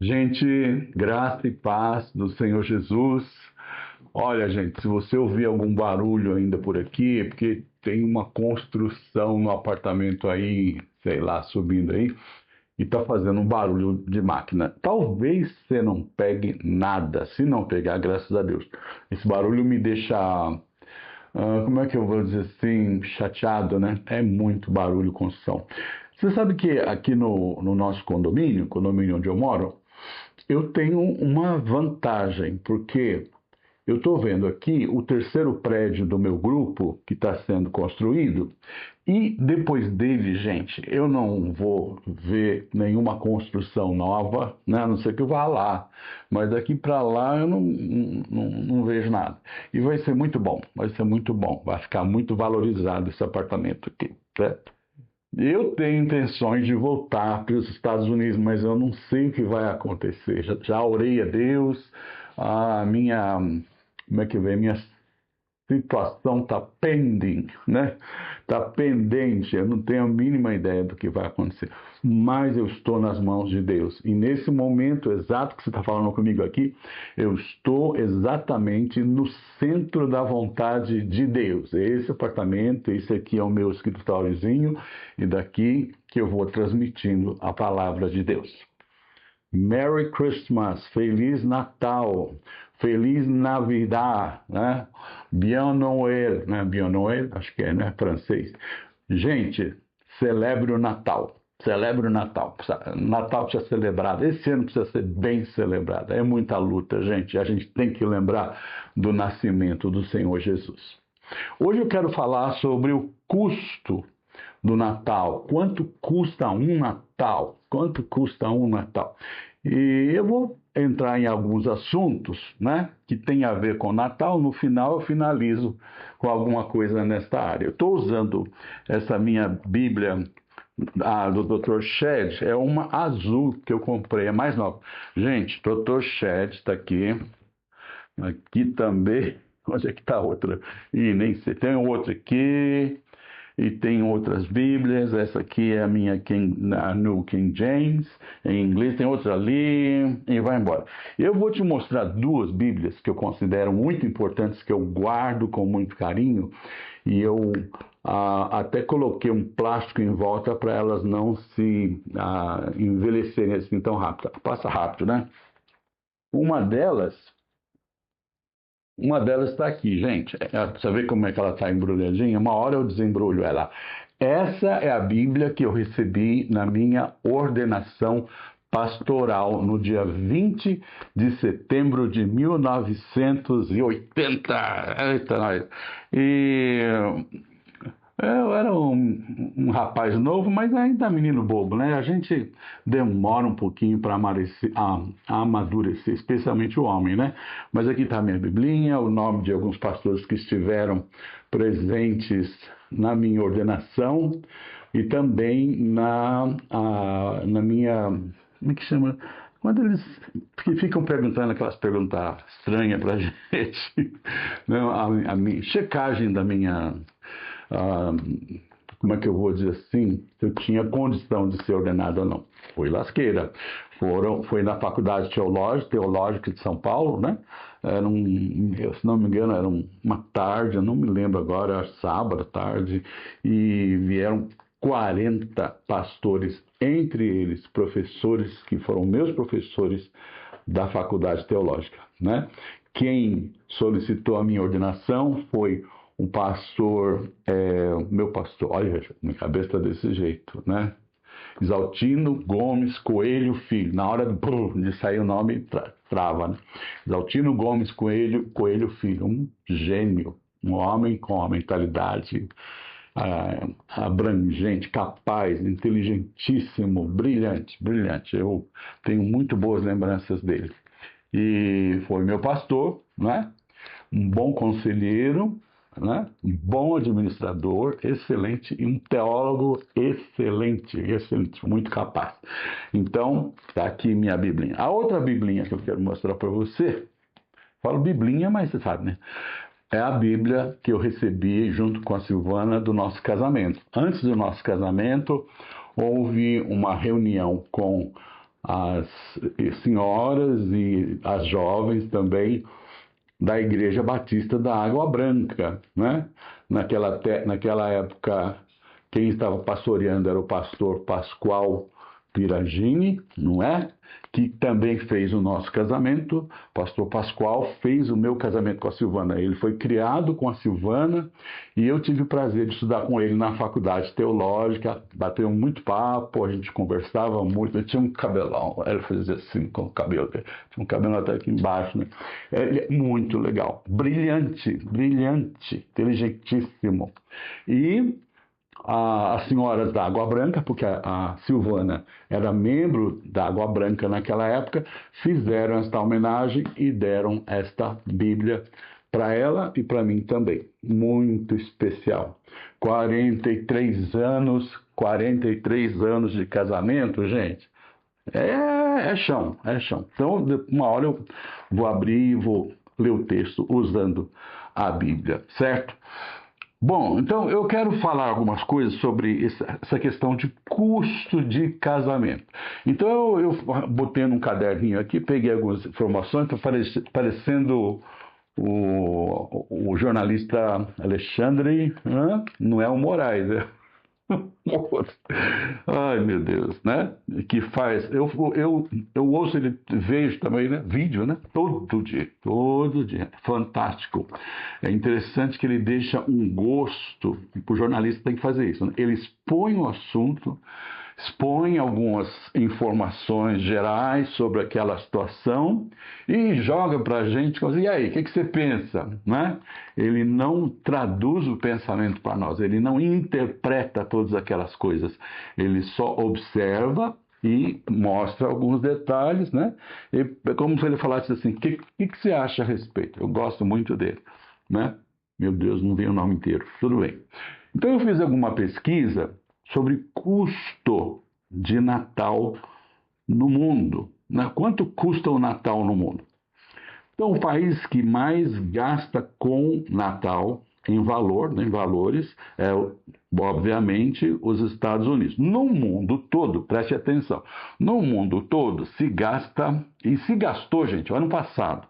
Gente, graça e paz do Senhor Jesus. Olha, gente, se você ouvir algum barulho ainda por aqui, é porque tem uma construção no apartamento aí, sei lá, subindo aí, e tá fazendo um barulho de máquina. Talvez você não pegue nada. Se não pegar, graças a Deus. Esse barulho me deixa, como é que eu vou dizer assim, chateado, né? É muito barulho, construção. Você sabe que aqui no nosso condomínio onde eu moro, eu tenho uma vantagem, porque eu estou vendo aqui o terceiro prédio do meu grupo que está sendo construído, e depois dele, gente, eu não vou ver nenhuma construção nova, né? A não ser que eu vá lá. Mas daqui para lá eu não vejo nada. E vai ser muito bom, vai ser muito bom. Vai ficar muito valorizado esse apartamento aqui, certo? Eu tenho intenções de voltar para os Estados Unidos, mas eu não sei o que vai acontecer. Já orei a Deus, a minha, como é que vem? Minha situação está pending, né? Está pendente, eu não tenho a mínima ideia do que vai acontecer. Mas eu estou nas mãos de Deus. E nesse momento exato que você está falando comigo aqui, eu estou exatamente no centro da vontade de Deus. Esse apartamento, esse aqui é o meu escritóriozinho, e daqui que eu vou transmitindo a palavra de Deus. Merry Christmas, Feliz Natal, Feliz Navidad, né? Bien Noël, né? Bien Noël, acho que é, né? Francês. Gente, celebre o Natal. Celebre o Natal. Natal precisa ser celebrado. Esse ano precisa ser bem celebrado. É muita luta, gente. A gente tem que lembrar do nascimento do Senhor Jesus. Hoje eu quero falar sobre o custo do Natal. Quanto custa um Natal? Quanto custa um Natal? E eu vou entrar em alguns assuntos, né, que tem a ver com o Natal. No final eu finalizo com alguma coisa nesta área. Eu estou usando essa minha Bíblia do Dr. Shedd, é uma azul que eu comprei, é mais nova. Gente, Dr. Shedd está aqui. Aqui também. Onde é que está a outra? Ih, nem sei. Tem outra aqui. E tem outras Bíblias. Essa aqui é a minha a New King James. Em inglês tem outra ali. E vai embora. Eu vou te mostrar duas Bíblias que eu considero muito importantes, que eu guardo com muito carinho. E eu até coloquei um plástico em volta para elas não se envelhecerem assim tão rápido. Passa rápido, né? Uma delas Uma delas está aqui, gente. Você vê como é que ela está embrulhadinha? Uma hora eu desembrulho ela. Essa é a Bíblia que eu recebi na minha ordenação pastoral no dia 20 de setembro de 1980. Eita, nós. E eu era um rapaz novo, mas ainda menino bobo, né? A gente demora um pouquinho para amadurecer, especialmente o homem, né? Mas aqui está a minha biblinha, o nome de alguns pastores que estiveram presentes na minha ordenação e também na minha... Como é que chama? Quando eles ficam perguntando aquelas perguntas estranhas para a gente, não, a minha checagem da minha... como é que eu vou dizer assim, se eu tinha condição de ser ordenado ou não. Foi lasqueira. Foi na Faculdade Teológica de São Paulo, né? Se não me engano, era uma tarde, eu não me lembro agora, era sábado, tarde, e vieram 40 pastores, entre eles professores, que foram meus professores da Faculdade Teológica, né? Quem solicitou a minha ordenação foi um pastor, meu pastor, olha, minha cabeça está desse jeito, né? Exaltino Gomes Coelho Filho. Na hora de sair o nome, trava, né? Exaltino Gomes Coelho Filho, um gênio, um homem com uma mentalidade abrangente, capaz, inteligentíssimo, brilhante, brilhante. Eu tenho muito boas lembranças dele. E foi meu pastor, né? Um bom conselheiro, né? Um bom administrador, excelente, e um teólogo excelente, excelente, muito capaz. Então, está aqui minha biblinha. A outra biblinha que eu quero mostrar para você, falo biblinha, mas você sabe, né? É a Bíblia que eu recebi junto com a Silvana do nosso casamento. Antes do nosso casamento, houve uma reunião com as senhoras e as jovens também da Igreja Batista da Água Branca, né? Naquela época, quem estava pastoreando era o pastor Pascoal Piragini, não é? Que também fez o nosso casamento. O pastor Pascoal fez o meu casamento com a Silvana. Ele foi criado com a Silvana e eu tive o prazer de estudar com ele na faculdade teológica. Bateu muito papo, a gente conversava muito. Ele tinha um cabelão, ele fazia assim com o cabelo. Tinha um cabelo até aqui embaixo, né? Ele é muito legal, brilhante, brilhante, inteligentíssimo. E as senhoras da Água Branca, porque a Silvana era membro da Água Branca naquela época, fizeram esta homenagem e deram esta Bíblia para ela e para mim também. Muito especial. 43 anos de casamento, gente. É chão, é chão. Então, uma hora eu vou abrir e vou ler o texto usando a Bíblia, certo? Bom, então eu quero falar algumas coisas sobre essa questão de custo de casamento. Então eu botei num caderninho aqui, peguei algumas informações, está parecendo o jornalista Alexandre, não é o Moraes, é ai, meu Deus, né? Que faz. Eu ouço ele, vejo também, né? Vídeo, né? Todo dia, todo dia. Fantástico. É interessante que ele deixa um gosto, o jornalista tem que fazer isso, né? Ele expõe o assunto, expõe algumas informações gerais sobre aquela situação e joga para a gente, e aí, o que você pensa? Né? Ele não traduz o pensamento para nós, ele não interpreta todas aquelas coisas, ele só observa e mostra alguns detalhes, né? E é como se ele falasse assim, o que você acha a respeito? Eu gosto muito dele, né? Meu Deus, não vem o nome inteiro, tudo bem. Então eu fiz alguma pesquisa sobre custo de Natal no mundo. Quanto custa o Natal no mundo? Então, o país que mais gasta com Natal em valor, em valores, é, obviamente, os Estados Unidos. No mundo todo, preste atenção, no mundo todo se gasta, e se gastou, gente, ano passado,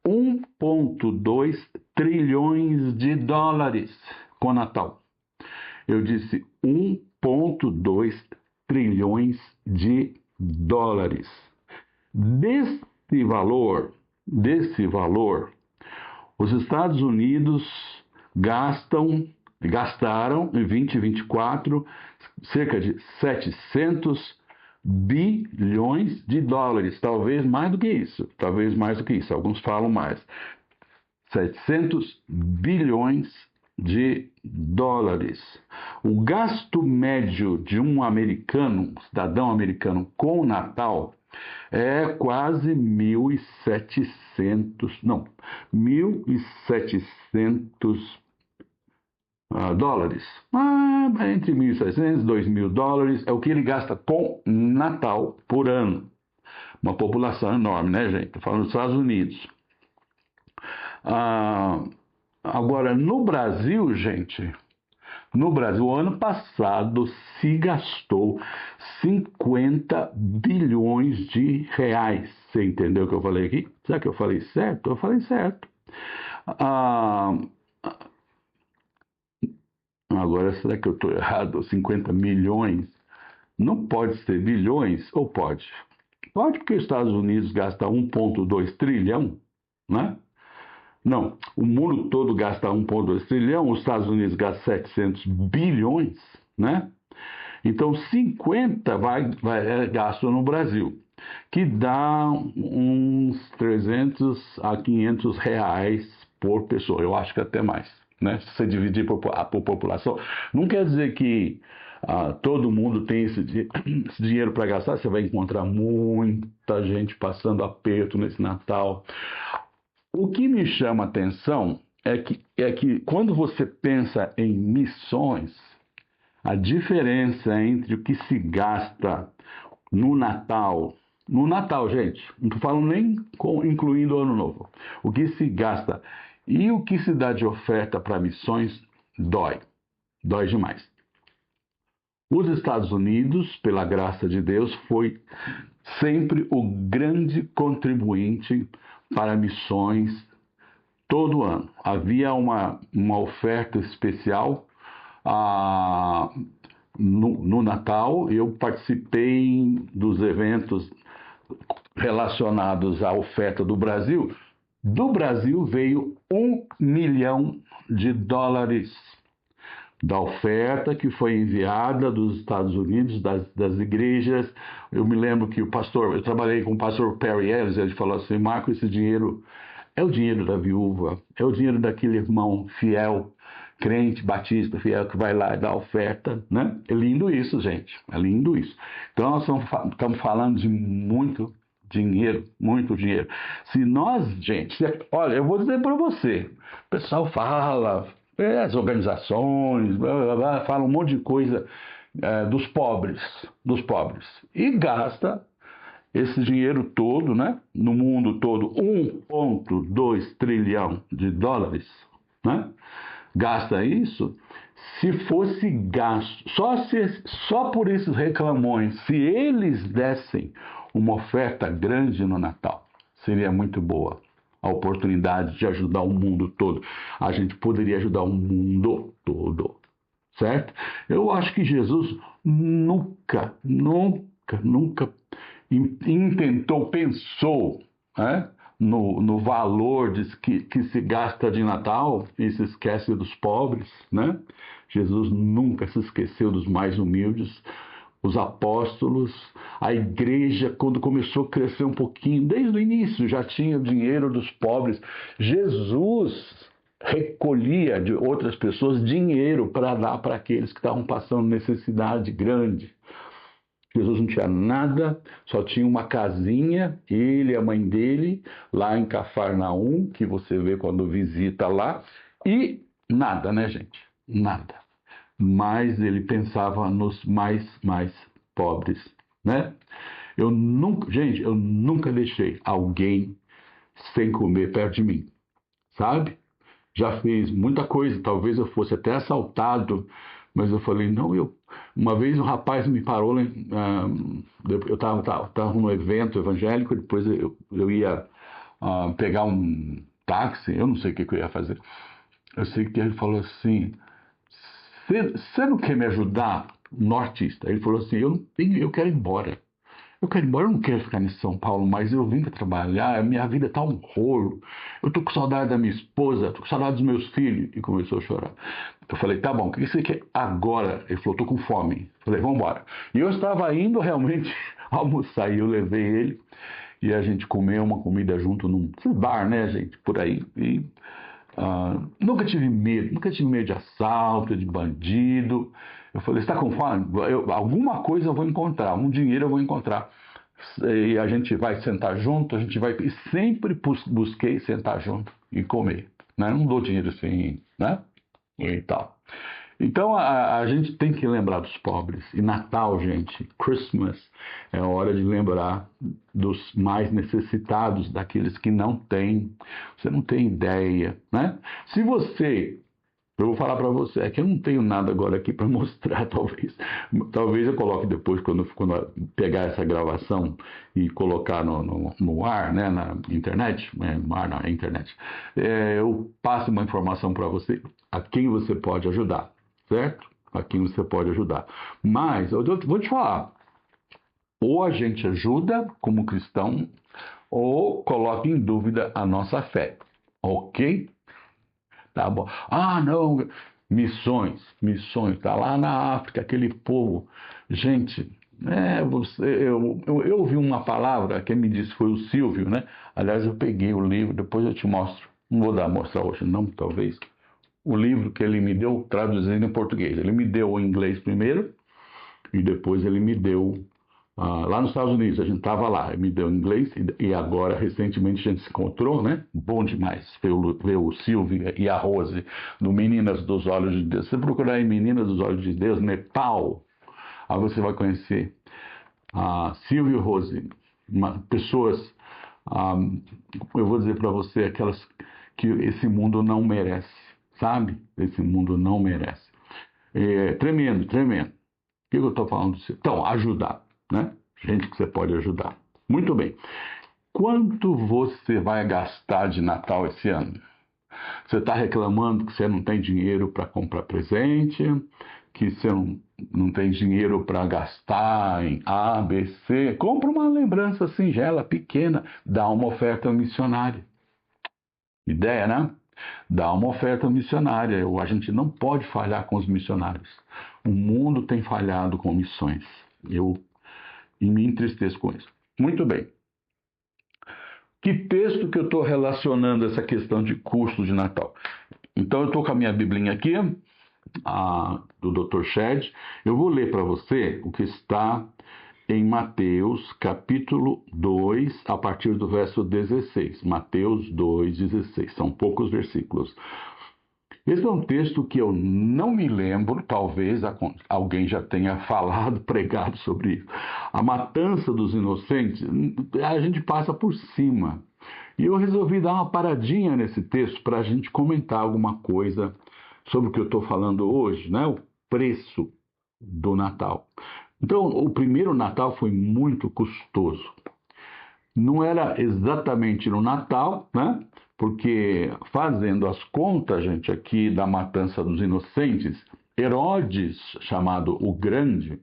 1,2 trilhões de dólares com Natal. Eu disse 1,2 trilhões de dólares. Desse valor, os Estados Unidos gastaram em 2024 cerca de 700 bilhões de dólares, talvez mais do que isso, alguns falam mais. 700 bilhões de dólares. O gasto médio de um cidadão americano com o Natal é quase 1.700 dólares. Entre 1.700 e 2.000 dólares é o que ele gasta com Natal por ano. Uma população enorme, né, gente? Estou falando dos Estados Unidos. Agora, no Brasil, gente, o ano passado se gastou 50 bilhões de reais. Você entendeu o que eu falei aqui? Será que eu falei certo? Eu falei certo. Agora, será que eu estou errado? 50 milhões? Não pode ser bilhões? Ou pode? Pode, porque os Estados Unidos gasta 1,2 trilhão, né? Não, o mundo todo gasta 1,2 trilhão, os Estados Unidos gastam 700 bilhões, né? Então, 50 é gasto no Brasil, que dá uns 300 a 500 reais por pessoa, eu acho que até mais, né? Se você dividir por população, não quer dizer que todo mundo tem esse dinheiro para gastar, você vai encontrar muita gente passando aperto nesse Natal. O que me chama a atenção é que quando você pensa em missões, a diferença entre o que se gasta no Natal, gente, não estou falando nem incluindo o Ano Novo, o que se gasta e o que se dá de oferta para missões dói demais. Os Estados Unidos, pela graça de Deus, foi sempre o grande contribuinte para missões todo ano. Havia uma oferta especial no Natal. Eu participei dos eventos relacionados à oferta do Brasil. Do Brasil veio $1 milhão da oferta que foi enviada dos Estados Unidos, das igrejas. Eu me lembro que eu trabalhei com o pastor Perry Ellis, ele falou assim: Marco, esse dinheiro é o dinheiro da viúva, é o dinheiro daquele irmão fiel, crente, batista, fiel, que vai lá e dá oferta, né? É lindo isso, gente, é lindo isso. Então nós estamos falando de muito dinheiro, muito dinheiro. Se nós, gente, olha, eu vou dizer para você, o pessoal fala, as organizações, blá, blá, blá, fala um monte de coisa dos pobres, e gasta esse dinheiro todo, né, no mundo todo, 1,2 trilhão de dólares, né, gasta isso. Se fosse gasto, só por esses reclamões, se eles dessem uma oferta grande no Natal, seria muito boa a oportunidade de ajudar o mundo todo. A gente poderia ajudar o mundo todo, certo? Eu acho que Jesus nunca pensou, né, no valor que se gasta de Natal e se esquece dos pobres, né? Jesus nunca se esqueceu dos mais humildes. Os apóstolos, a igreja, quando começou a crescer um pouquinho, desde o início já tinha o dinheiro dos pobres. Jesus recolhia de outras pessoas dinheiro para dar para aqueles que estavam passando necessidade grande. Jesus não tinha nada, só tinha uma casinha, ele e a mãe dele, lá em Cafarnaum, que você vê quando visita lá, e nada, né, gente? Nada. Mas ele pensava nos mais pobres, né? Eu nunca deixei alguém sem comer perto de mim, sabe? Já fiz muita coisa, talvez eu fosse até assaltado, mas eu falei, não, uma vez um rapaz me parou, eu estava num evento evangélico, depois eu ia pegar um táxi, eu não sei o que eu ia fazer. Eu sei que ele falou assim: você não quer me ajudar? Nortista. Ele falou assim: eu quero ir embora. Eu não quero ficar em São Paulo, mas eu vim para trabalhar, a minha vida tá um rolo. Eu tô com saudade da minha esposa, tô com saudade dos meus filhos. E começou a chorar. Eu falei: tá bom, o que você quer agora? Ele falou: tô com fome. Eu falei: vamos embora. E eu estava indo realmente almoçar, e eu levei ele, e a gente comeu uma comida junto num bar, né, gente, por aí. E nunca tive medo de assalto, de bandido. Eu falei: você está com fome? Alguma coisa eu vou encontrar, um dinheiro eu vou encontrar. E a gente vai sentar junto, e sempre busquei sentar junto e comer, né? Não dou dinheiro assim, né? E tal. Então a gente tem que lembrar dos pobres. E Natal, gente, Christmas, é hora de lembrar dos mais necessitados, daqueles que não têm. Você não tem ideia, né? Eu vou falar para você, é que eu não tenho nada agora aqui para mostrar, talvez eu coloque depois, quando pegar essa gravação e colocar no ar, né, na internet, no ar, na internet, eu passo uma informação para você, a quem você pode ajudar, certo? A quem você pode ajudar. Mas, eu vou te falar, ou a gente ajuda como cristão, ou coloca em dúvida a nossa fé, ok? Tá bom. Não, missões, tá lá na África, aquele povo. Gente, eu ouvi uma palavra, quem me disse foi o Silvio, né? Aliás, eu peguei o livro, depois eu te mostro. Não vou mostrar hoje, não, talvez. O livro que ele me deu, traduzido em português. Ele me deu em inglês primeiro, e depois ele me deu lá nos Estados Unidos. A gente estava lá, ele me deu em inglês, e agora, recentemente, a gente se encontrou, né? Bom demais ver o Silvio e a Rose, do Meninas dos Olhos de Deus. Se você procurar aí Meninas dos Olhos de Deus, Nepal, aí você vai conhecer Silvio e Rose, pessoas, eu vou dizer para você, aquelas que esse mundo não merece, sabe? Esse mundo não merece. Tremendo. O que eu estou falando? Então, ajudar, né? gente que você pode ajudar. Muito bem. Quanto você vai gastar de Natal esse ano? Você está reclamando que você não tem dinheiro para comprar presente, que você não tem dinheiro para gastar em A, B, C. Compra uma lembrança singela, pequena, dá uma oferta missionária. Ideia, né? Dá uma oferta missionária. A gente não pode falhar com os missionários. O mundo tem falhado com missões. E me entristeço com isso. Muito bem. Que texto que eu estou relacionando essa questão de custo de Natal? Então, eu estou com a minha biblinha aqui, do Dr. Shedd. Eu vou ler para você o que está em Mateus, capítulo 2, a partir do verso 16. Mateus 2, 16. São poucos versículos. Esse é um texto que eu não me lembro, talvez alguém já tenha falado, pregado sobre isso. A matança dos inocentes, a gente passa por cima. E eu resolvi dar uma paradinha nesse texto para a gente comentar alguma coisa sobre o que eu estou falando hoje, né? O preço do Natal. Então, o primeiro Natal foi muito custoso. Não era exatamente no Natal, né? Porque fazendo as contas, gente, aqui da matança dos inocentes, Herodes, chamado o Grande,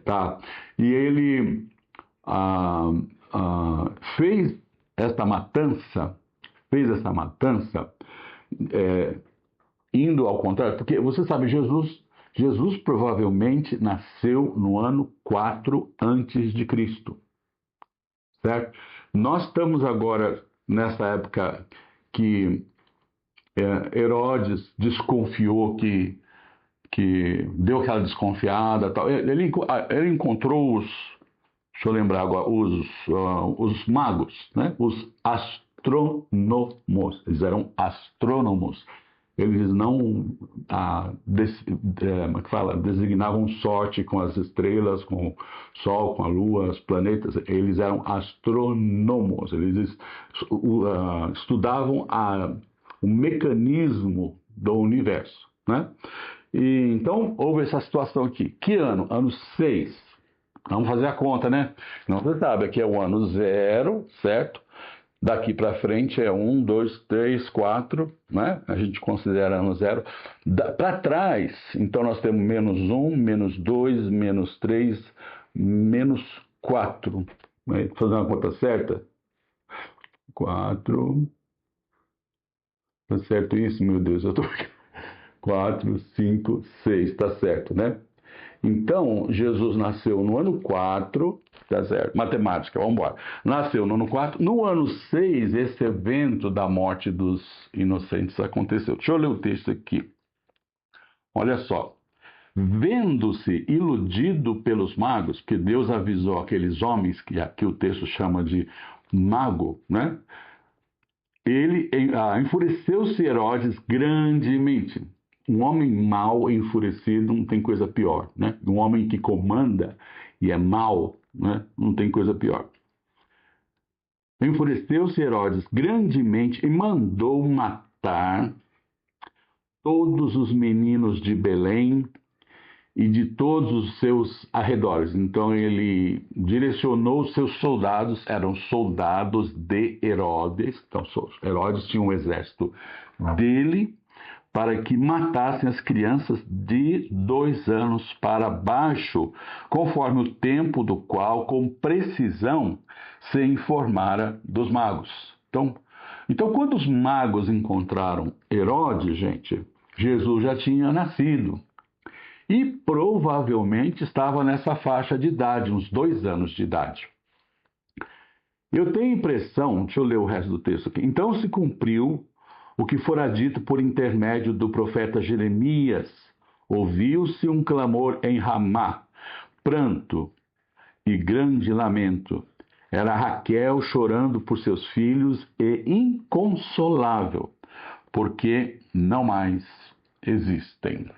tá? E ele fez essa matança, indo ao contrário, porque você sabe, Jesus provavelmente nasceu no ano 4 antes de Cristo, certo? Nós estamos agora nessa época que Herodes desconfiou que deu aquela desconfiada, tal. Ele encontrou deixa eu lembrar agora, os magos, né? Os astrônomos. Eles eram astrônomos. Eles não como é que fala? Designavam sorte com as estrelas, com o Sol, com a Lua, os planetas. Eles eram astrônomos. Eles estudavam o mecanismo do universo, né? E, então, houve essa situação aqui. Que ano? Ano 6. Vamos fazer a conta, né? Não, você sabe, aqui é o ano 0, certo? Daqui para frente é 1, 2, 3, 4, né? A gente considera ano 0. Para trás, então nós temos menos 1, menos 2, menos 3, menos 4. Vai fazer uma conta certa? 4. Tá certo isso, meu Deus? Eu tô 4, 5, 6, tá certo, né? Então, Jesus nasceu no ano 4, tá certo? Matemática, vamos embora. Nasceu no ano 4. No ano 6, esse evento da morte dos inocentes aconteceu. Deixa eu ler o texto aqui. Olha só. Vendo-se iludido pelos magos, porque Deus avisou aqueles homens, que o texto chama de mago, né? Enfureceu-se Herodes grandemente. Um homem mau, enfurecido, não tem coisa pior, né? Um homem que comanda e é mau, né? Não tem coisa pior. Enfureceu-se Herodes grandemente e mandou matar todos os meninos de Belém e de todos os seus arredores. Então ele direcionou seus soldados, eram soldados de Herodes. Então Herodes tinha um exército dele, para que matassem as crianças de 2 anos para baixo, conforme o tempo do qual, com precisão, se informara dos magos. Então, quando os magos encontraram Herodes, gente, Jesus já tinha nascido. E provavelmente estava nessa faixa de idade, uns 2 anos de idade. Eu tenho a impressão, deixa eu ler o resto do texto aqui. Então se cumpriu o que fora dito por intermédio do profeta Jeremias. Ouviu-se um clamor em Ramá, pranto e grande lamento. Era Raquel chorando por seus filhos e inconsolável, porque não mais existem.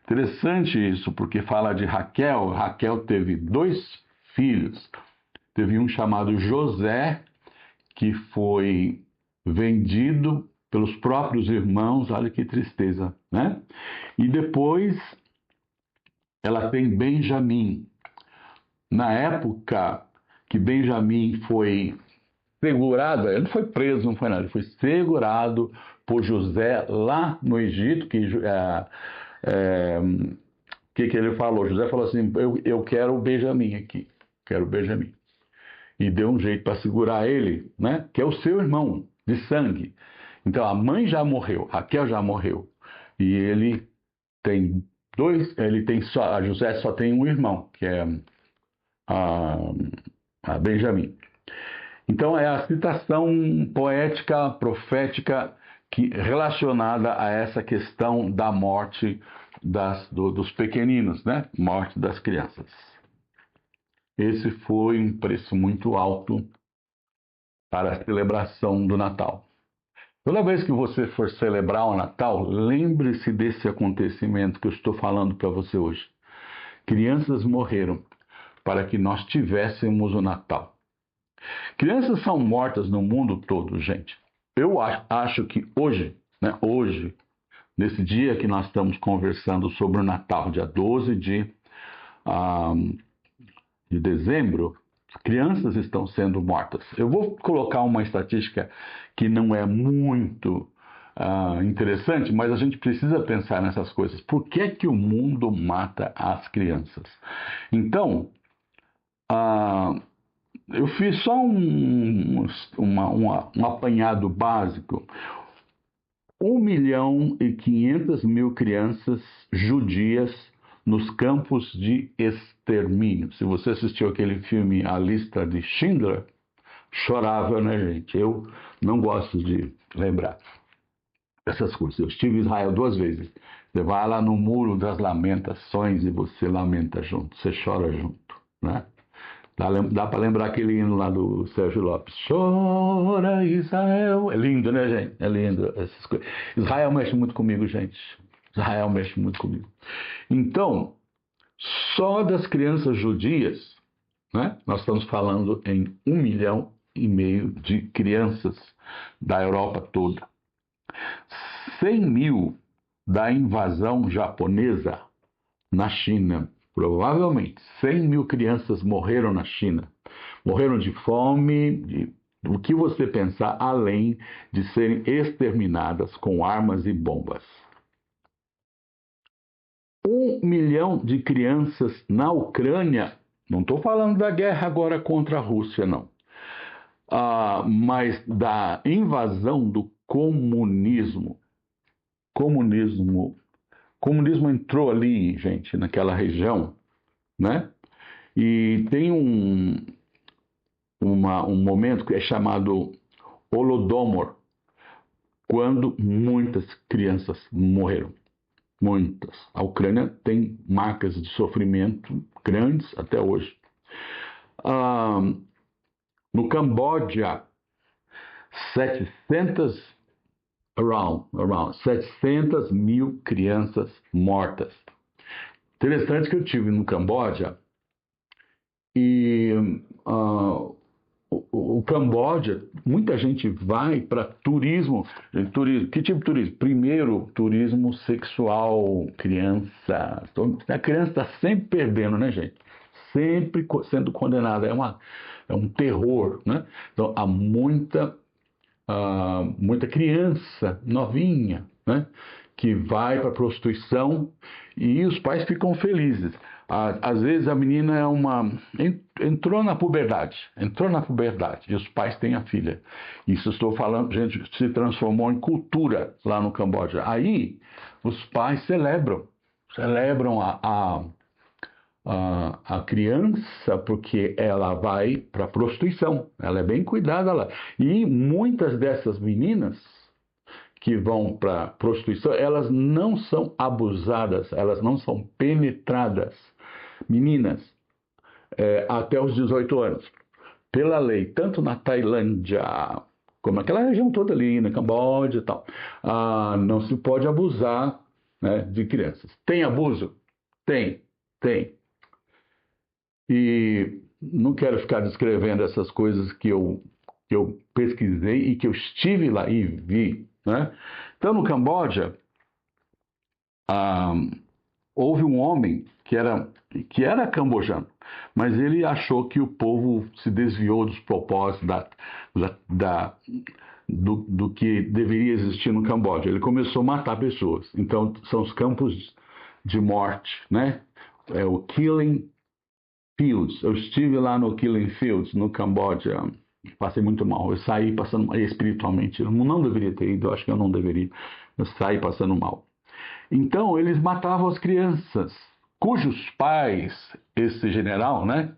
Interessante isso, porque fala de Raquel. Raquel teve 2 filhos. Teve um chamado José, que foi vendido pelos próprios irmãos, olha que tristeza, né? E depois ela tem Benjamim. na época que Benjamim foi segurado, ele não foi preso, não foi nada, ele foi segurado por José lá no Egito, que ele falou? José falou assim, eu quero o Benjamim aqui, quero o Benjamim. E deu um jeito para segurar ele, né? Que é o seu irmão de sangue. Então a mãe já morreu, Raquel já morreu. E ele tem a José só tem um irmão, que é a, a Benjamim. Então é a citação poética, profética, relacionada a essa questão da morte dos pequeninos, né? Morte das crianças. Esse foi um preço muito alto para a celebração do Natal. Toda vez que você for celebrar o Natal, lembre-se desse acontecimento que eu estou falando para você hoje. Crianças morreram para que nós tivéssemos o Natal. Crianças são mortas no mundo todo, gente. Eu acho que hoje, né, nesse dia que nós estamos conversando sobre o Natal, dia 12 de dezembro, crianças estão sendo mortas. Eu vou colocar uma estatística que não é muito interessante, mas a gente precisa pensar nessas coisas. Por que que o mundo mata as crianças? Então, eu fiz só um apanhado básico. 1.500.000 crianças judias nos campos de extermínio. Se você assistiu aquele filme A Lista de Schindler, chorava, né, gente? Eu não gosto de lembrar essas coisas. Eu estive em Israel 2 vezes. Você vai lá no Muro das Lamentações e você lamenta junto, você chora junto, né? Dá para lembrar aquele hino lá do Sérgio Lopes. Chora, Israel. É lindo, né, gente? É lindo essas coisas. Israel mexe muito comigo, gente. Israel mexe muito comigo. Então, só das crianças judias, né? Nós estamos falando em 1,5 milhão de crianças da Europa toda. 100.000 da invasão japonesa na China. Provavelmente 100.000 crianças morreram na China. Morreram de fome, o que você pensar, além de serem exterminadas com armas e bombas. 1 milhão de crianças na Ucrânia, não estou falando da guerra agora contra a Rússia, não. Mas da invasão do comunismo. Comunismo entrou ali, gente, naquela região, né? E tem um momento que é chamado Holodomor, quando muitas crianças morreram. Muitas. A Ucrânia tem marcas de sofrimento grandes até hoje. No Camboja, 700.000 crianças mortas. Interessante que eu tive no Camboja e o Camboja, muita gente vai para turismo. Que tipo de turismo? Primeiro, turismo sexual, criança. A criança está sempre perdendo, né, gente? Sempre sendo condenada. É um terror, né? Então, há muita criança novinha, né, que vai para a prostituição e os pais ficam felizes. Às vezes a menina entrou na puberdade e os pais têm a filha. Isso estou falando, gente, se transformou em cultura lá no Camboja. Aí os pais celebram a criança porque ela vai para a prostituição, ela é bem cuidada lá. E muitas dessas meninas que vão para a prostituição, elas não são abusadas, elas não são penetradas. Meninas, até os 18 anos, pela lei, tanto na Tailândia como naquela região toda ali, na Camboja e tal, não se pode abusar, né, de crianças. Tem abuso? Tem. E não quero ficar descrevendo essas coisas que eu pesquisei e que eu estive lá e vi, né? Então, no Camboja, houve um homem que era cambojano. mas ele achou que o povo se desviou dos propósitos do que deveria existir no Camboja. Ele começou a matar pessoas. Então, são os campos de morte, né? É o Killing Fields. Eu estive lá no Killing Fields, no Camboja. Passei muito mal. Eu saí passando mal espiritualmente. Eu não deveria ter ido, eu acho que eu não deveria. Eu saí passando mal. Então, eles matavam as crianças, cujos pais, esse general, né?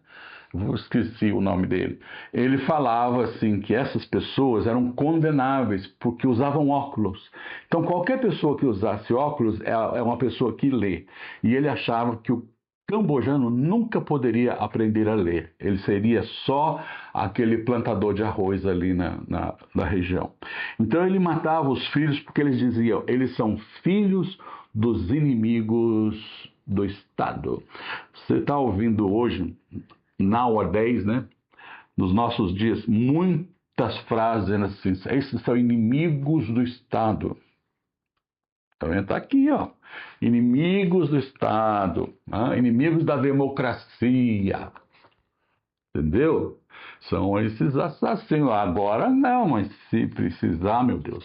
Eu esqueci o nome dele. Ele falava assim que essas pessoas eram condenáveis porque usavam óculos. Então, qualquer pessoa que usasse óculos é uma pessoa que lê. E ele achava que o cambojano nunca poderia aprender a ler. Ele seria só aquele plantador de arroz ali na região. Então, ele matava os filhos porque eles diziam, eles são filhos dos inimigos do Estado. Você está ouvindo hoje, nowadays, né? Nos nossos dias, muitas frases assim, esses são inimigos do Estado. Então está aqui, ó. Inimigos do Estado, né? Inimigos da democracia. Entendeu? São esses assassinos. Agora não, mas se precisar, meu Deus,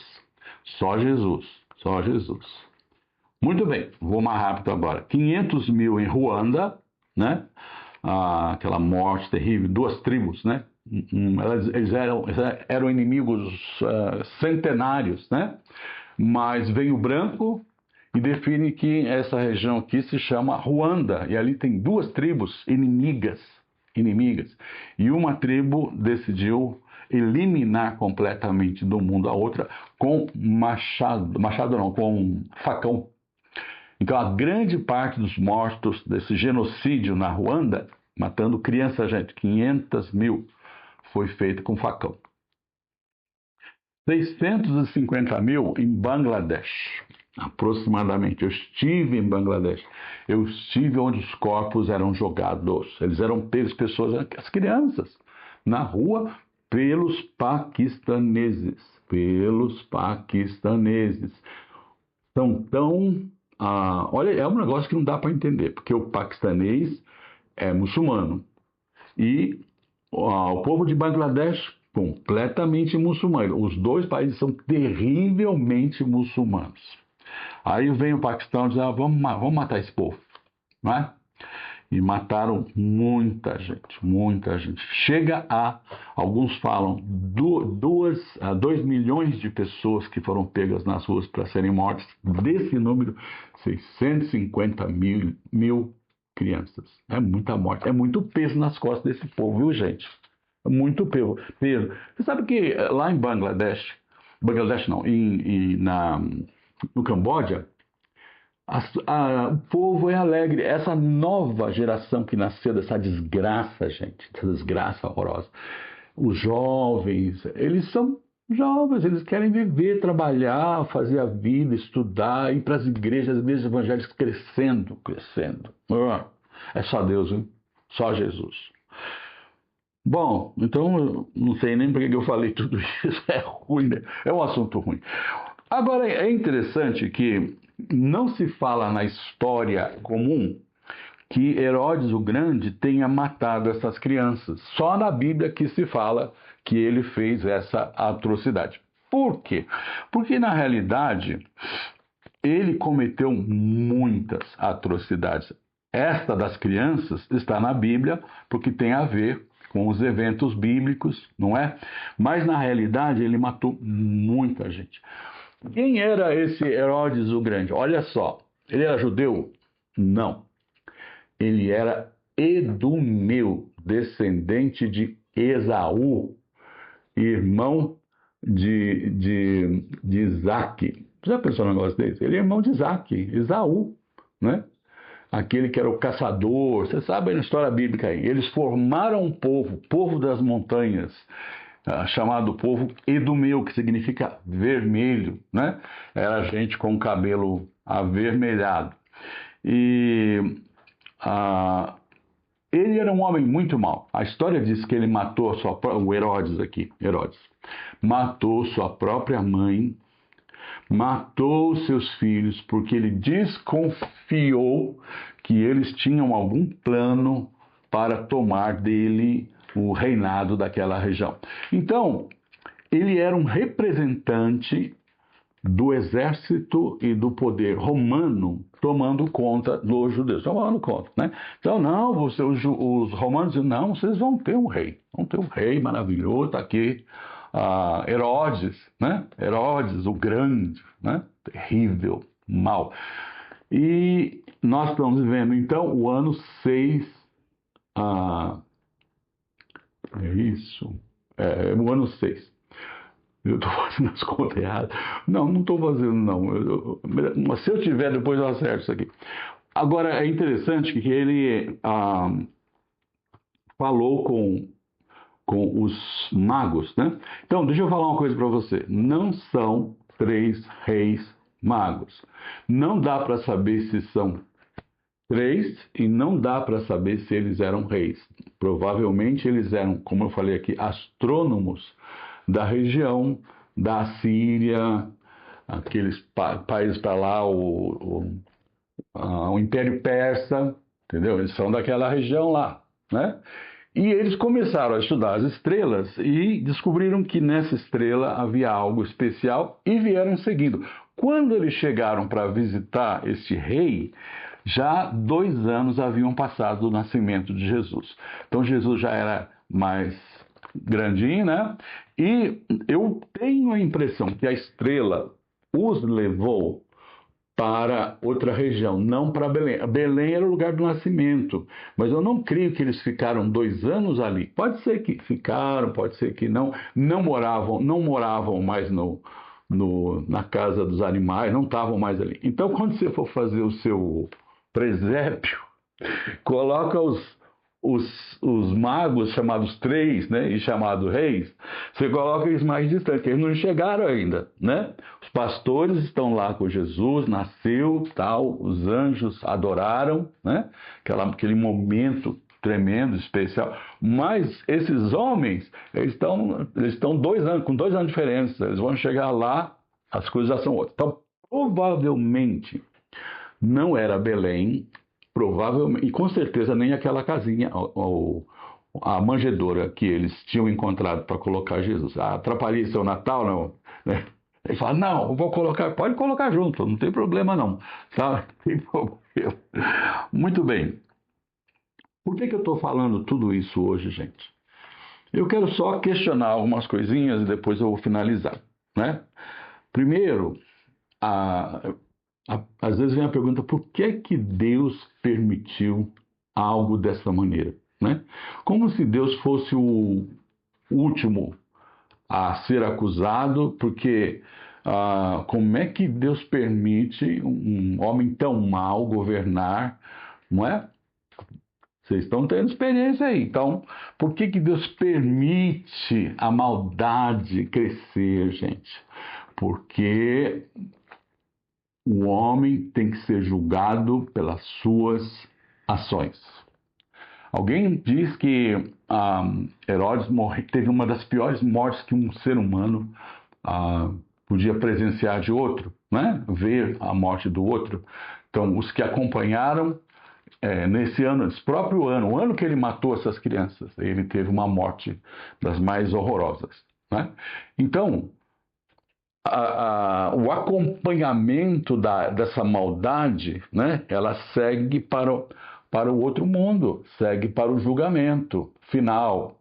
só Jesus. Só Jesus. Muito bem, vou mais rápido agora. 500 mil em Ruanda, né? Aquela morte terrível, duas tribos, né? Eles eram inimigos centenários, né? Mas vem o branco e define que essa região aqui se chama Ruanda. E ali tem duas tribos inimigas. E uma tribo decidiu eliminar completamente do mundo a outra com machado não, com facão. Então, a grande parte dos mortos desse genocídio na Ruanda, matando criança, gente, 500 mil, foi feito com facão. 650 mil em Bangladesh, aproximadamente. Eu estive em Bangladesh. Eu estive onde os corpos eram jogados. Eles eram pegos, pessoas, as crianças, na rua, pelos paquistaneses. São tão... olha, é um negócio que não dá para entender, porque o paquistanês é muçulmano e o povo de Bangladesh completamente muçulmano. Os dois países são terrivelmente muçulmanos. Aí vem o Paquistão e diz, vamos matar esse povo, não é? E mataram muita gente. Chega alguns falam, 2 milhões de pessoas que foram pegas nas ruas para serem mortas. Desse número, 650 mil crianças. É muita morte, é muito peso nas costas desse povo, viu, gente? É muito peso. Você sabe que lá em Bangladesh não, no Camboja, o povo é alegre. Essa nova geração que nasceu dessa desgraça, gente, essa desgraça horrorosa. Os jovens, eles são jovens, eles querem viver, trabalhar, fazer a vida, estudar, ir para as igrejas evangélicas crescendo. É só Deus, hein? Só Jesus. Bom, então eu não sei nem por que eu falei tudo isso. É ruim, né? É um assunto ruim. Agora, é interessante que não se fala na história comum que Herodes o Grande tenha matado essas crianças. Só na Bíblia que se fala que ele fez essa atrocidade. Por quê? Porque, na realidade, ele cometeu muitas atrocidades. Esta das crianças está na Bíblia porque tem a ver com os eventos bíblicos, não é? Mas, na realidade, ele matou muita gente. Quem era esse Herodes o Grande? Olha só, ele era judeu? Não. Ele era edumeu, descendente de Esaú, irmão de Isaac. Já pensou num negócio desse? Ele é irmão de Isaac, Esaú, né? Aquele que era o caçador. Você sabe a história bíblica aí. Eles formaram um povo das montanhas, chamado povo edumeu, que significa vermelho, né? Era gente com cabelo avermelhado. E ele era um homem muito mau. A história diz que ele matou o Herodes matou sua própria mãe, matou seus filhos, porque ele desconfiou que eles tinham algum plano para tomar dele o reinado daquela região. Então, ele era um representante do exército e do poder romano tomando conta dos judeus, tomando conta, né? Então, não, os romanos dizem, não, vocês vão ter um rei maravilhoso, está aqui, Herodes, né? Herodes, o grande, né? Terrível, mau. E nós estamos vivendo, então, o ano 6, é isso, o ano 6. Eu estou fazendo as contas erradas. Não estou fazendo, não. Mas se eu tiver, depois eu acerto isso aqui. Agora, é interessante que ele falou com os magos, né? Então, deixa eu falar uma coisa para você. Não são 3 reis magos. Não dá para saber se são 3 e não dá para saber se eles eram reis. Provavelmente eles eram, como eu falei aqui, astrônomos da região da Síria, aqueles países para lá, o Império Persa, entendeu? Eles são daquela região lá, né? E eles começaram a estudar as estrelas e descobriram que nessa estrela havia algo especial e vieram seguindo. Quando eles chegaram para visitar este rei, já 2 anos haviam passado do nascimento de Jesus. Então Jesus já era mais grandinho, né? E eu tenho a impressão que a estrela os levou para outra região, não para Belém. Belém era o lugar do nascimento, mas eu não creio que eles ficaram 2 anos ali. Pode ser que ficaram, pode ser que não moravam mais na casa dos animais, não estavam mais ali. Então, quando você for fazer o seu presépio, coloca os magos, chamados 3, né, e chamados reis, você coloca eles mais distantes, eles não chegaram ainda, né? Os pastores estão lá com Jesus, nasceu, tal, os anjos adoraram, né? Aquele momento tremendo, especial, mas esses homens, eles estão 2 anos, com 2 anos de diferença, eles vão chegar lá, as coisas já são outras. Então, provavelmente, não era Belém, provavelmente, e com certeza nem aquela casinha, a manjedoura que eles tinham encontrado para colocar Jesus. Atrapalhei seu Natal, não? Né? Ele fala, não, eu vou colocar, pode colocar junto, não tem problema não, sabe? Não tem problema. Muito bem. Por que eu estou falando tudo isso hoje, gente? Eu quero só questionar algumas coisinhas e depois eu vou finalizar, né? Primeiro, às vezes vem a pergunta, por que Deus permitiu algo dessa maneira, né? Como se Deus fosse o último a ser acusado, porque como é que Deus permite um homem tão mau governar, não é? Vocês estão tendo experiência aí. Então, por que Deus permite a maldade crescer, gente? Porque o homem tem que ser julgado pelas suas ações. Alguém diz que Herodes teve uma das piores mortes que um ser humano podia presenciar de outro, né? Ver a morte do outro. Então, os que acompanharam nesse ano, esse próprio ano, o ano que ele matou essas crianças, ele teve uma morte das mais horrorosas, né? Então, o acompanhamento dessa maldade, né, ela segue para o outro mundo, segue para o julgamento final.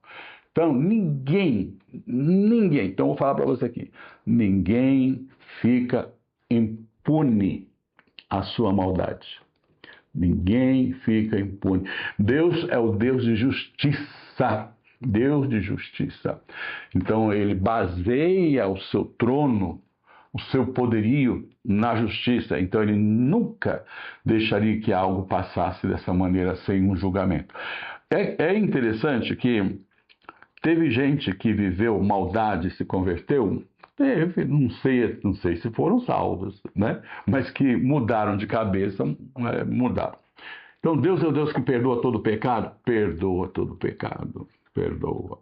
Então, ninguém, então vou falar para você aqui, ninguém fica impune à sua maldade. Ninguém fica impune. Deus é o Deus de justiça. Deus de justiça. Então, ele baseia o seu trono, o seu poderio na justiça. Então, ele nunca deixaria que algo passasse dessa maneira sem um julgamento. É interessante que teve gente que viveu maldade e se converteu. Teve, não sei se foram salvos, né? Mas que mudaram de cabeça, mudaram. Então, Deus é o Deus que perdoa todo pecado? Perdoa todo pecado. Perdoa.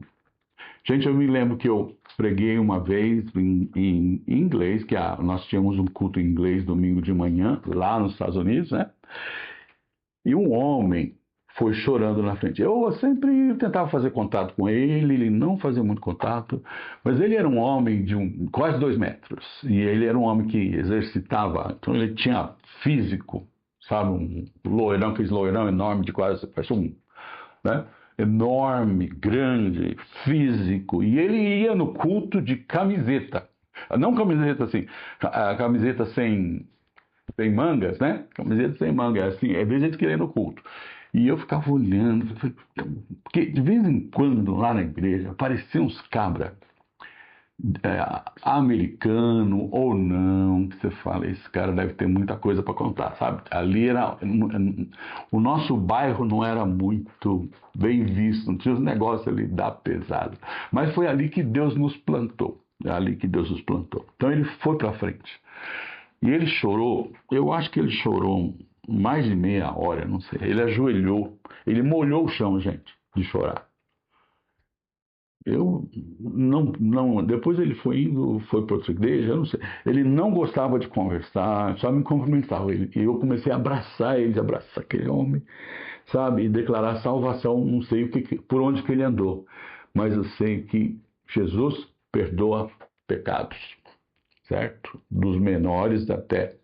Gente, eu me lembro que eu preguei uma vez em inglês, que nós tínhamos um culto em inglês domingo de manhã, lá nos Estados Unidos, né? E um homem foi chorando na frente. Eu sempre tentava fazer contato com ele, ele não fazia muito contato, mas ele era um homem de quase 2 metros, e ele era um homem que exercitava, então ele tinha físico, sabe, um loirão, aquele loirão enorme de quase, parece né? Enorme, grande, físico, e ele ia no culto de camiseta, não camiseta assim, a camiseta sem mangas, né? Camiseta sem manga, é assim, é de gente que ia no culto. E eu ficava olhando, porque de vez em quando lá na igreja apareciam uns cabra, americano ou não, que você fala, esse cara deve ter muita coisa para contar, sabe? Ali era, o nosso bairro não era muito bem visto, não tinha os negócios ali da pesada, mas foi ali que Deus nos plantou, é ali que Deus nos plantou. Então ele foi para frente. E ele chorou, eu acho que ele chorou mais de meia hora, não sei. Ele ajoelhou, ele molhou o chão, gente, de chorar. Eu não, depois ele foi indo, foi para outra igreja, eu não sei. Ele não gostava de conversar, só me cumprimentava. E eu comecei a abraçar ele, abraçar aquele homem, sabe? E declarar salvação, não sei por onde que ele andou, mas eu sei que Jesus perdoa pecados, certo? Dos menores até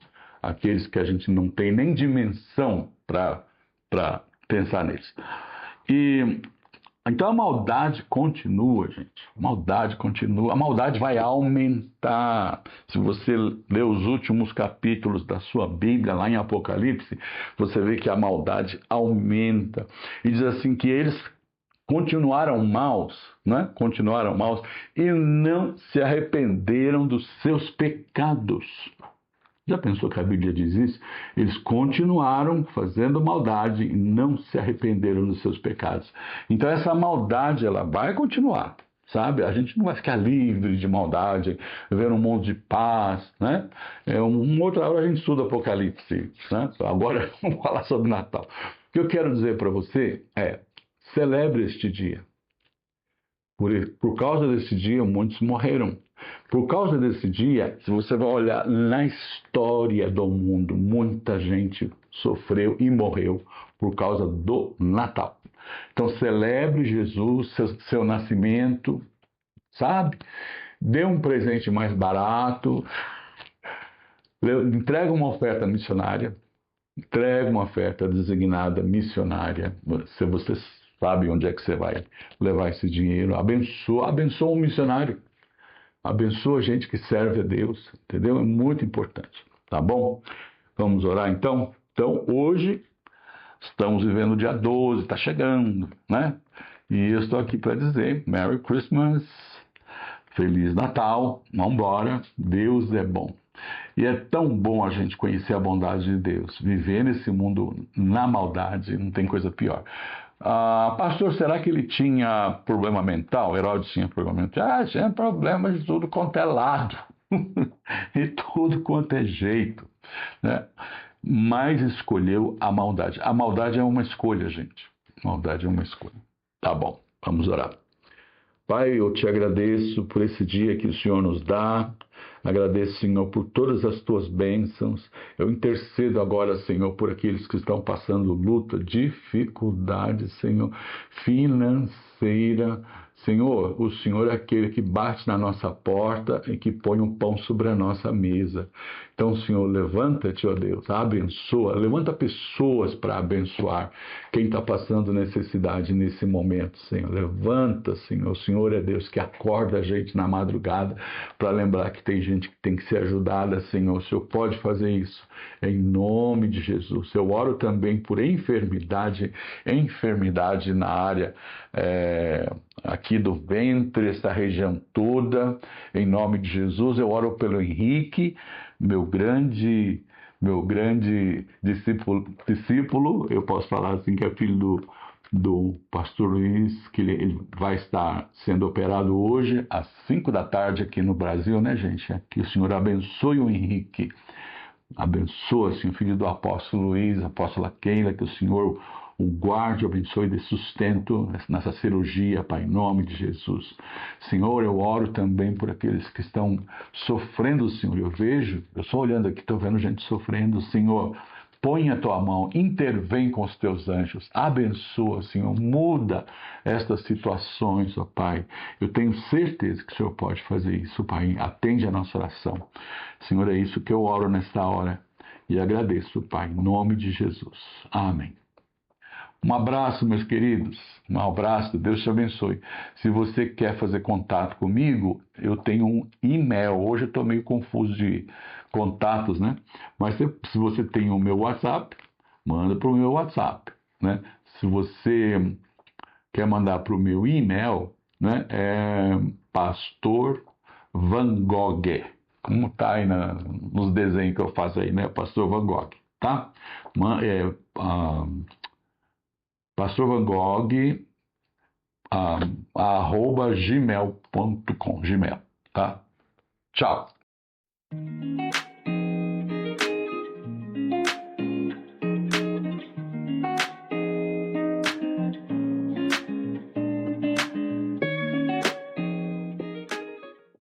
aqueles que a gente não tem nem dimensão para pensar neles. E então a maldade continua, gente. A maldade continua. A maldade vai aumentar. Se você ler os últimos capítulos da sua Bíblia, lá em Apocalipse, você vê que a maldade aumenta. E diz assim que eles continuaram maus, né? Continuaram maus e não se arrependeram dos seus pecados. Já pensou que a Bíblia diz isso? Eles continuaram fazendo maldade e não se arrependeram dos seus pecados. Então essa maldade ela vai continuar, sabe? A gente não vai ficar livre de maldade, viver um mundo de paz, né? Uma outra hora a gente estuda Apocalipse, né? Agora vamos falar sobre Natal. O que eu quero dizer para você é, celebre este dia. Por causa desse dia, muitos morreram. Por causa desse dia, se você vai olhar na história do mundo, muita gente sofreu e morreu por causa do Natal. Então, celebre Jesus, seu nascimento, sabe? Dê um presente mais barato, entrega uma oferta missionária, entrega uma oferta designada missionária. Se você sabe onde é que você vai levar esse dinheiro, abençoa um missionário. Abençoa a gente que serve a Deus, entendeu? É muito importante, tá bom? Vamos orar então? Então, hoje, estamos vivendo o dia 12, está chegando, né? E eu estou aqui para dizer Merry Christmas, Feliz Natal, vamos embora, Deus é bom. E é tão bom a gente conhecer a bondade de Deus, viver nesse mundo na maldade, não tem coisa pior. Pastor, será que ele tinha problema mental? Herodes tinha problema mental? Tinha problema de tudo quanto é lado. E tudo quanto é jeito, né? Mas escolheu a maldade. A maldade é uma escolha, gente. A maldade é uma escolha. Tá bom, vamos orar. Pai, eu te agradeço por esse dia que o Senhor nos dá. Agradeço, Senhor, por todas as tuas bênçãos. Eu intercedo agora, Senhor, por aqueles que estão passando luta, dificuldade, Senhor, financeira. Senhor, o Senhor é aquele que bate na nossa porta e que põe um pão sobre a nossa mesa. Então, Senhor, levanta-te, ó Deus, abençoa, levanta pessoas para abençoar quem está passando necessidade nesse momento, Senhor. Levanta, Senhor, o Senhor é Deus que acorda a gente na madrugada para lembrar que tem gente que tem que ser ajudada, Senhor. O Senhor pode fazer isso em nome de Jesus. Eu oro também por enfermidade na área aqui do ventre, essa região toda, em nome de Jesus. Eu oro pelo Henrique, meu grande discípulo, eu posso falar assim, que é filho do pastor Luiz, que ele vai estar sendo operado hoje às 5 da tarde aqui no Brasil, né, gente? Que o Senhor abençoe o Henrique, abençoa, assim, o filho do apóstolo Luiz, a apóstola Keila, que o Senhor o guarde, abençoe, dê sustento nessa cirurgia, Pai, em nome de Jesus. Senhor, eu oro também por aqueles que estão sofrendo, Senhor. Eu estou olhando aqui, estou vendo gente sofrendo, Senhor. põe a tua mão, intervém com os teus anjos, abençoa, Senhor, muda estas situações, ó Pai. Eu tenho certeza que o Senhor pode fazer isso, Pai. Atende a nossa oração. Senhor, é isso que eu oro nesta hora e agradeço, Pai, em nome de Jesus. Amém. Um abraço, meus queridos. Um abraço, Deus te abençoe. Se você quer fazer contato comigo, eu tenho um e-mail. Hoje eu estou meio confuso de contatos, né? Mas se você tem o meu WhatsApp, manda para o meu WhatsApp, né? Se você quer mandar para o meu e-mail, né? É Pastor Van Gogh. Como tá aí nos desenhos que eu faço aí, né? Pastor Van Gogh, tá? Pastor Van Gogh, @gmail.com, Gmail, tá? Tchau.